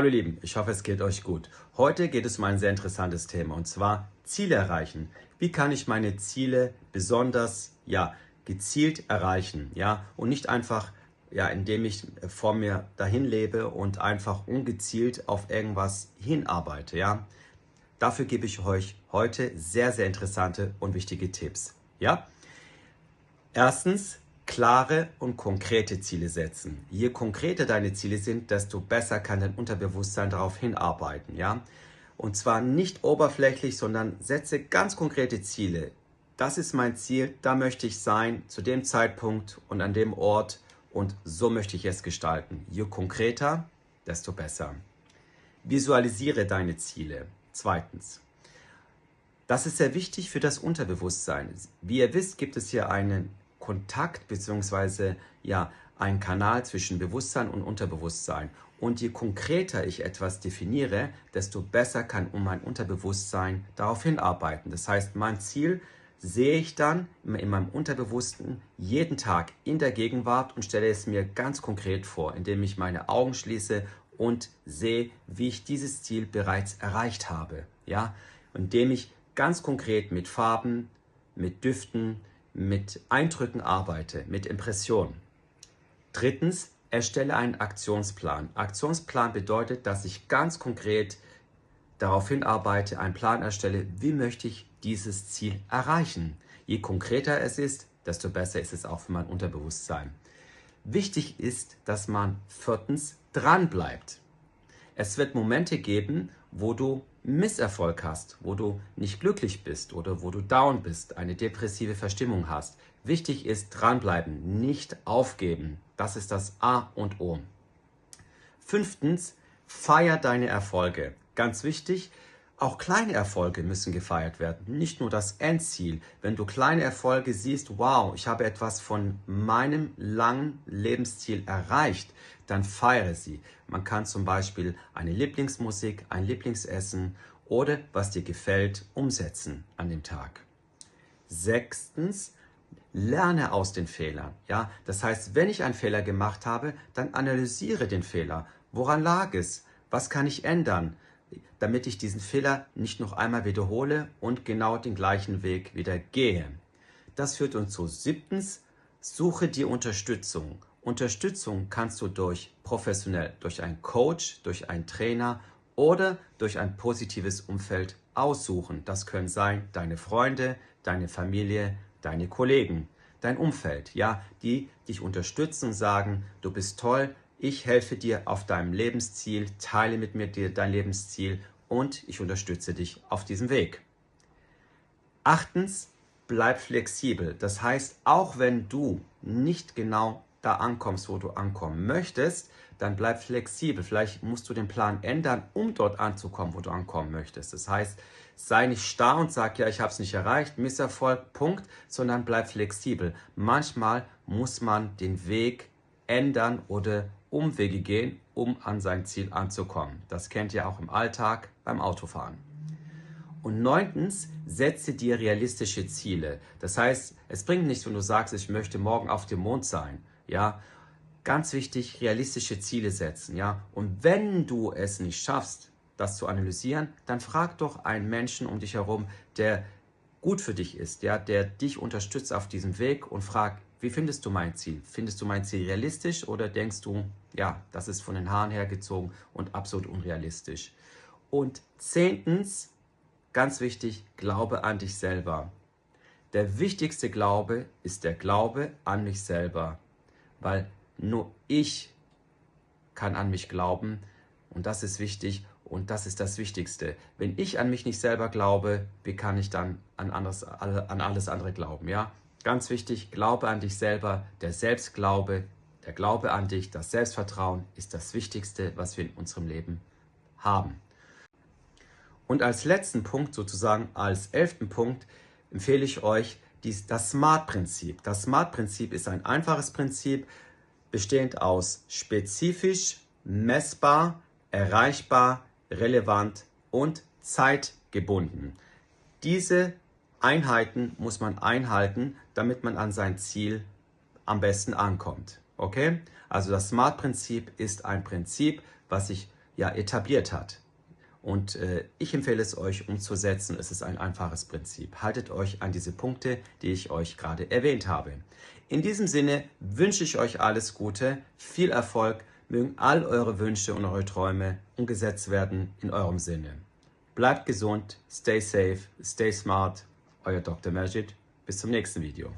Hallo ihr Lieben, ich hoffe es geht euch gut. Heute geht es um ein sehr interessantes Thema und zwar Ziele erreichen. Wie kann ich meine Ziele besonders gezielt erreichen, und nicht einfach indem ich vor mir dahin lebe und einfach ungezielt auf irgendwas hinarbeite, Dafür gebe ich euch heute sehr, sehr interessante und wichtige Tipps, Erstens, klare und konkrete Ziele setzen. Je konkreter deine Ziele sind, desto besser kann dein Unterbewusstsein darauf hinarbeiten, Und zwar nicht oberflächlich, sondern setze ganz konkrete Ziele. Das ist mein Ziel, da möchte ich sein, zu dem Zeitpunkt und an dem Ort und so möchte ich es gestalten. Je konkreter, desto besser. Visualisiere deine Ziele. Zweitens. Das ist sehr wichtig für das Unterbewusstsein. Wie ihr wisst, gibt es hier einen Kontakt bzw. einen Kanal zwischen Bewusstsein und Unterbewusstsein. Und je konkreter ich etwas definiere, desto besser kann mein Unterbewusstsein darauf hinarbeiten. Das heißt, mein Ziel sehe ich dann in meinem Unterbewussten jeden Tag in der Gegenwart und stelle es mir ganz konkret vor, indem ich meine Augen schließe und sehe, wie ich dieses Ziel bereits erreicht habe. Indem ich ganz konkret mit Farben, mit Düften, mit Eindrücken arbeite, mit Impressionen. Drittens, erstelle einen Aktionsplan. Aktionsplan bedeutet, dass ich ganz konkret darauf hinarbeite, einen Plan erstelle, wie möchte ich dieses Ziel erreichen. Je konkreter es ist, desto besser ist es auch für mein Unterbewusstsein. Wichtig ist, dass man viertens dran bleibt. Es wird Momente geben, wo du Misserfolg hast, wo du nicht glücklich bist oder wo du down bist, eine depressive Verstimmung hast. Wichtig ist dranbleiben, nicht aufgeben. Das ist das A und O. Fünftens, feier deine Erfolge. Ganz wichtig, auch kleine Erfolge müssen gefeiert werden, nicht nur das Endziel. Wenn du kleine Erfolge siehst, wow, ich habe etwas von meinem langen Lebensziel erreicht, dann feiere sie. Man kann zum Beispiel eine Lieblingsmusik, ein Lieblingsessen oder was dir gefällt, umsetzen an dem Tag. Sechstens, lerne aus den Fehlern. Das heißt, wenn ich einen Fehler gemacht habe, dann analysiere den Fehler. Woran lag es? Was kann ich ändern, damit ich diesen Fehler nicht noch einmal wiederhole und genau den gleichen Weg wieder gehe? Das führt uns zu siebtens, suche dir Unterstützung. Unterstützung kannst du durch einen Coach, durch einen Trainer oder durch ein positives Umfeld aussuchen. Das können sein deine Freunde, deine Familie, deine Kollegen, dein Umfeld, die dich unterstützen und sagen, du bist toll, ich helfe dir auf deinem Lebensziel, teile mit mir dein Lebensziel und ich unterstütze dich auf diesem Weg. Achtens, bleib flexibel. Das heißt, auch wenn du nicht genau da ankommst, wo du ankommen möchtest, dann bleib flexibel. Vielleicht musst du den Plan ändern, um dort anzukommen, wo du ankommen möchtest. Das heißt, sei nicht starr und sag, ich habe es nicht erreicht, Misserfolg, Punkt, sondern bleib flexibel. Manchmal muss man den Weg ändern oder Umwege gehen, um an sein Ziel anzukommen. Das kennt ihr auch im Alltag beim Autofahren. Und neuntens, setze dir realistische Ziele. Das heißt, es bringt nichts, wenn du sagst, ich möchte morgen auf dem Mond sein. Ganz wichtig, realistische Ziele setzen. Und wenn du es nicht schaffst, das zu analysieren, dann frag doch einen Menschen um dich herum, der gut für dich ist, der dich unterstützt auf diesem Weg und frag, wie findest du mein Ziel? Findest du mein Ziel realistisch oder denkst du, das ist von den Haaren hergezogen und absolut unrealistisch? Und zehntens, ganz wichtig, glaube an dich selber. Der wichtigste Glaube ist der Glaube an mich selber, weil nur ich kann an mich glauben und das ist wichtig und das ist das Wichtigste. Wenn ich an mich nicht selber glaube, wie kann ich dann an alles andere glauben? Ganz wichtig, glaube an dich selber, der Selbstglaube, der Glaube an dich, das Selbstvertrauen ist das Wichtigste, was wir in unserem Leben haben. Und als letzten Punkt, sozusagen als 11. Punkt, empfehle ich euch das SMART-Prinzip. Das SMART-Prinzip ist ein einfaches Prinzip, bestehend aus spezifisch, messbar, erreichbar, relevant und zeitgebunden. Diese Einheiten muss man einhalten, damit man an sein Ziel am besten ankommt. Okay? Also das SMART-Prinzip ist ein Prinzip, was ich etabliert hat. Und ich empfehle es euch umzusetzen. Es ist ein einfaches Prinzip. Haltet euch an diese Punkte, die ich euch gerade erwähnt habe. In diesem Sinne wünsche ich euch alles Gute, viel Erfolg, mögen all eure Wünsche und eure Träume umgesetzt werden in eurem Sinne. Bleibt gesund, stay safe, stay smart, euer Dr. Majid. Bis zum nächsten Video.